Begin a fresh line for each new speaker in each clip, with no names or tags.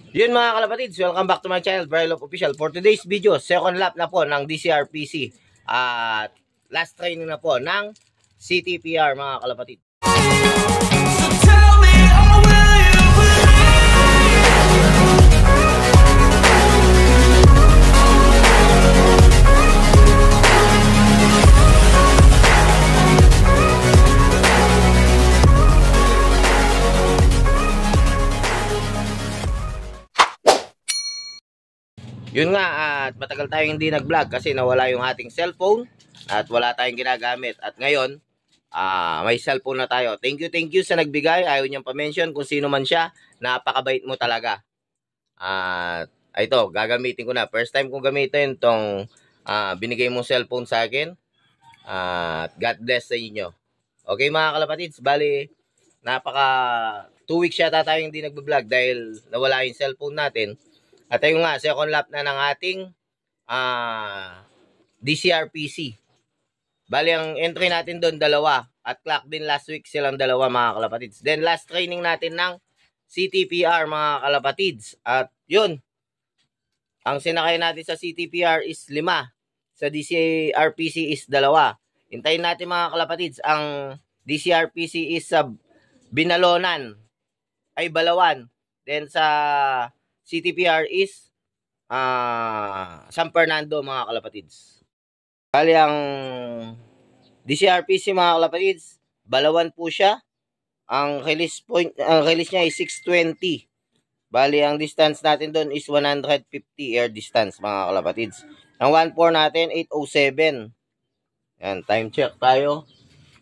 Yun mga kalapatids, welcome back to my channel, Brylop Official. For today's video, second lap na po ng DCR-PC at last training na po ng CTPR mga kalapatids. Yun nga, at matagal tayong hindi nag-vlog kasi nawala yung ating cellphone at wala tayong ginagamit. At ngayon, may cellphone na tayo. Thank you sa nagbigay. Ayaw niyang pa-mention kung sino man siya. Napakabait mo talaga. At ito, gagamitin ko na. First time kong gamitin itong binigay mong cellphone sa akin. At God bless sa inyo. Okay mga kalapatids, bali, 2 weeks yata tayong hindi nag-vlog dahil nawala yung cellphone natin. At ayun nga, second lap na ng ating DCR-PC. Bali, ang entry natin doon, 2. At clock din last week silang 2 mga kalapatids. Then last training natin ng CTPR mga kalapatids. At yun, ang sinakay natin sa CTPR is 5. Sa DCR-PC is 2. Hintayin natin mga kalapatids, ang DCR-PC is sa Binalonan, ay Balawan. Then sa CTPR is San Fernando mga kalapatids. Bali ang DCR-PC mga kalapatids, Balawan po siya. Ang release niya is 620. Bali ang distance natin doon is 150 air distance mga kalapatids. Ang 1.4 natin 807. Yan, time check tayo.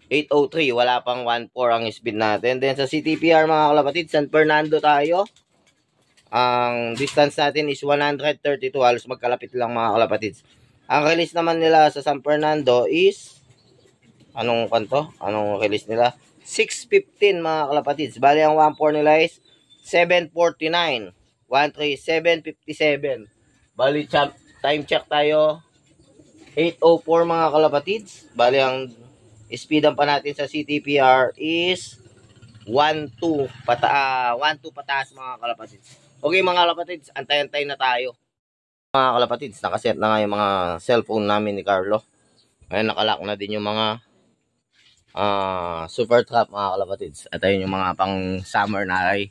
803, wala pang 1.4 ang speed natin. Then sa CTPR mga kalapatids, San Fernando tayo. Ang distance natin is 132, halos magkalapit lang mga kalapatids. Ang release naman nila sa San Fernando is anong release nila? 615 mga kalapatids. Bali ang 1.4 nila is 749. 757. Bali time check tayo 804 mga kalapatids. Bali ang speedan pa natin sa CTPR is 12 pataas mga kalapatids. Okay mga kalapatids, antay-antay na tayo. Mga kalapatids, nakaset na nga yung mga cellphone namin ni Carlo. Ngayon nakalock na din yung mga super trap mga kalapatids. At ayun yung mga pang summer na ay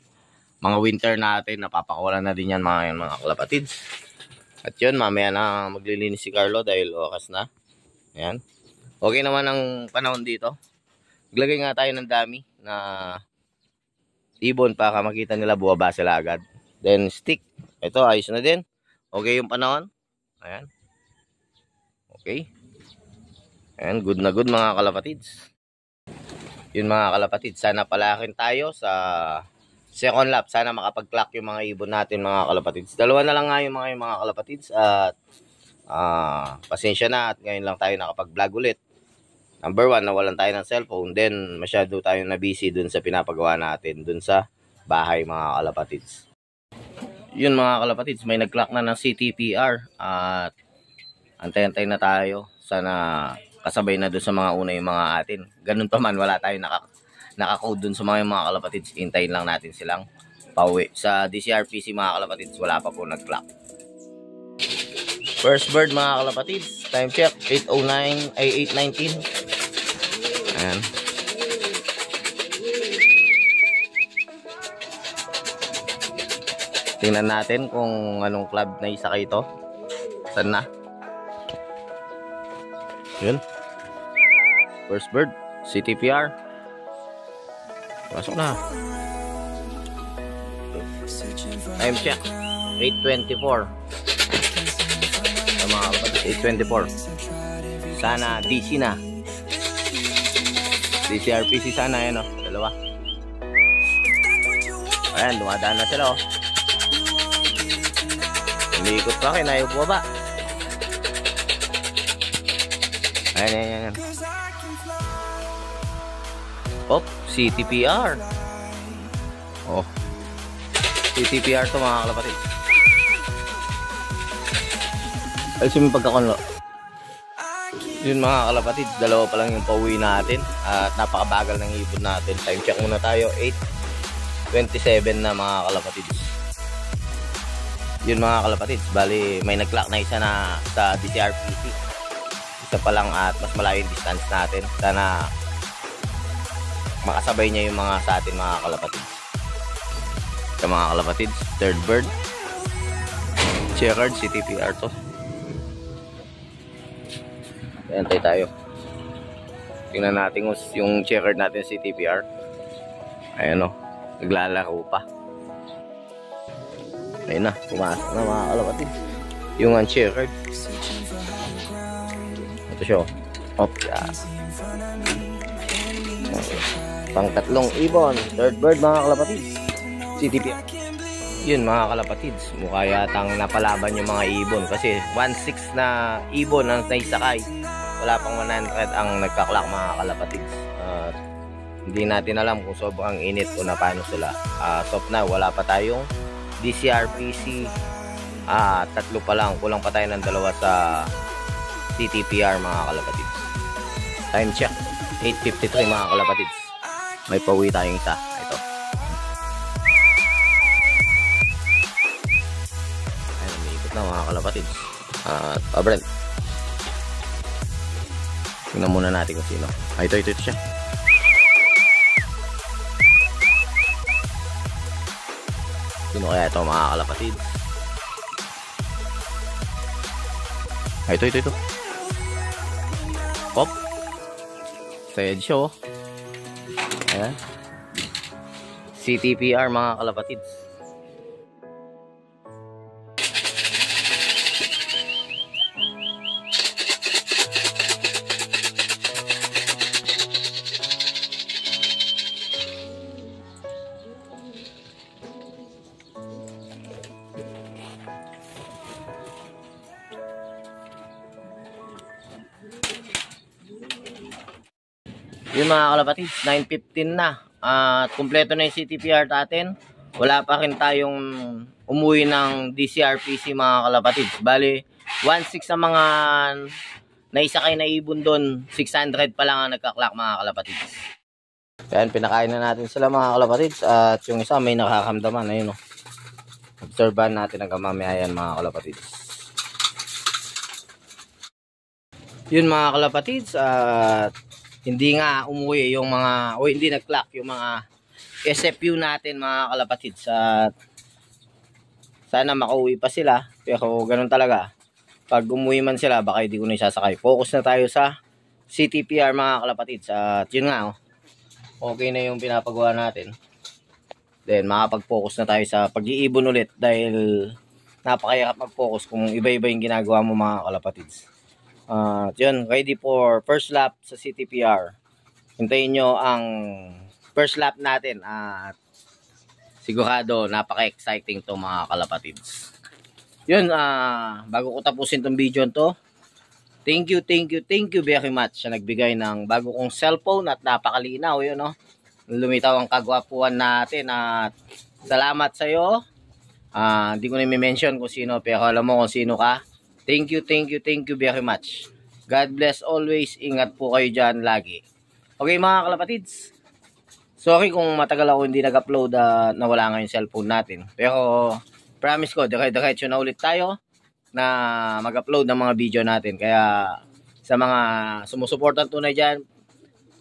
mga winter natin, napapakawalan na din yan mga kalapatids. At yun, mamaya na maglilinis si Carlo dahil oras na. Ayan. Okay naman ang panahon dito. Maglagay nga tayo ng dami na ibon para makita nila buwaba sila agad. Then stick. Ito ayos na din. Okay yung panahon. Ayan. Okay. Ayan. Good na good mga kalapatids. Yun mga kalapatids. Sana palakin tayo sa second lap. Sana makapag-clock yung mga ibon natin mga kalapatids. 2 na lang nga yung mga kalapatids. At pasensya na. At ngayon lang tayo nakapag-vlog ulit. Number 1, nawalan tayo ng cellphone. Then masyado tayo na busy dun sa pinapagawa natin. Dun sa bahay mga kalapatids. Yun mga kalapatids, may nag-clock na ng CTPR at antay-antay na tayo. Sana kasabay na dun sa mga una yung mga atin. Ganun pa man, wala tayong naka-code dun sa mga kalapatids. Hintayin lang natin silang pauwi. Sa DCR-PC mga kalapatids, wala pa po nag-clock. First bird mga kalapatids, time check 8:09 ay 8:19. Ayan. Tingnan natin kung anong club na isakay ito. Saan na? Yun. First bird, CTPR. Pasok na. Time check 8:24. Mga kapatid, 8:24. Sana DC na. DCR-PC sana, yan o. 2. Ayan, dumadaan na sila o. Umiikot pa kayo, ayaw bumaba. Ayan. Oh, CTPR. Oh. CTPR to mga kalapatid. Alisin mo pagkakunlo. Yun mga kalapatid, 2 pa lang yung pauwi natin. At napakabagal ng ibon natin. Time check muna tayo, 8:27 na mga kalapatid. Yun mga kalapatids, bali may nag-clock na isa na sa DCRPC. Isa pa lang at mas malayo yung distance natin. Sana makasabay niya yung mga sa atin mga kalapatids. Sa mga kalapatids, third bird. Checkered, CTPR to. Antay tayo. Tingnan natin yung checkered natin CTPR. Ayan o, naglalaro pa. Ayun na, pumasok na mga kalapatids. Yung uncheckered. Ito siya. Op, yan. Pang-tatlong ibon. Third bird mga kalapatids. CTPR. Yun mga kalapatids. Mukha yatang napalaban yung mga ibon. Kasi 1.6 na ibon ang naisakay. Wala pang 100 ang nagka-clock mga kalapatids. Hindi natin alam kung sobrang init o na paano sila. So na, wala pa tayong DCRPC. Tatlo pa lang. Kulang pa tayo ng dalawa sa CTPR mga kalapatids. Time check. 8:53 mga kalapatids. May pauwi tayong isa. Ito. Ayan, umiikot na mga kalapatids. Brent. Tingnan muna natin kung sino. Ito siya. Sino kaya ito mga kalapatids? Ito. Pop. Sayad siya oh. Ayan. CTPR mga kalapatids. Yung mga kalapatids, 9:15 na. At kumpleto na yung CTPR natin. Wala pa rin tayong umuwi ng DCRPC mga kalapatids. Bali, 1.6 ang mga naisakay na ibon doon. 600 pa lang ang nagka-clock mga kalapatids. Yan, pinakain na natin sila mga kalapatids. At yung isa may nakakamdaman. Ayun o. Obserbahan natin hanggang mamaya yan mga kalapatids. Yun mga kalapatids. At hindi nga umuwi yung mga, hindi nag-clock yung mga SFU natin mga kalapatids. At sana makauwi pa sila. Pero ganun talaga. Pag umuwi man sila, baka hindi ko na isasakay. Focus na tayo sa CTPR mga kalapatids. At yun nga, okay na yung pinapagawa natin. Then makapag-focus na tayo sa pag-iibon ulit. Dahil napakahirap mag-focus kung iba-iba yung ginagawa mo mga kalapatids. Yun, ready for first lap sa CTPR. Hintayin nyo ang first lap natin at sigurado napaka-exciting to mga kalapatids. Yun, bago ko tapusin tong video to, thank you very much sa nagbigay ng bago kong cellphone at napakalinaw yun no. Lumitaw ang kagwapuan natin at salamat sa iyo. Hindi ko na i-mention kung sino pero alam mo kung sino ka. Thank you very much. God bless always. Ingat po kayo dyan lagi. Okay mga kalapatids. Sorry kung matagal ako hindi nag-upload na wala nga yung cellphone natin. Pero promise ko, dire-diretso na ulit tayo na mag-upload ng mga video natin. Kaya sa mga sumusuportan tunay dyan,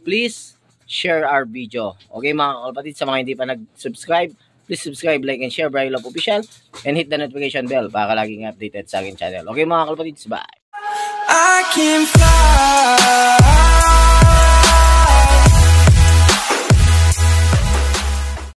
please share our video. Okay mga kalapatids, sa mga hindi pa nag-subscribe, please subscribe, like, and share Brian Love Official and hit the notification bell para laging updated sa akin channel. Okay mga kalapatids, bye! I can fly.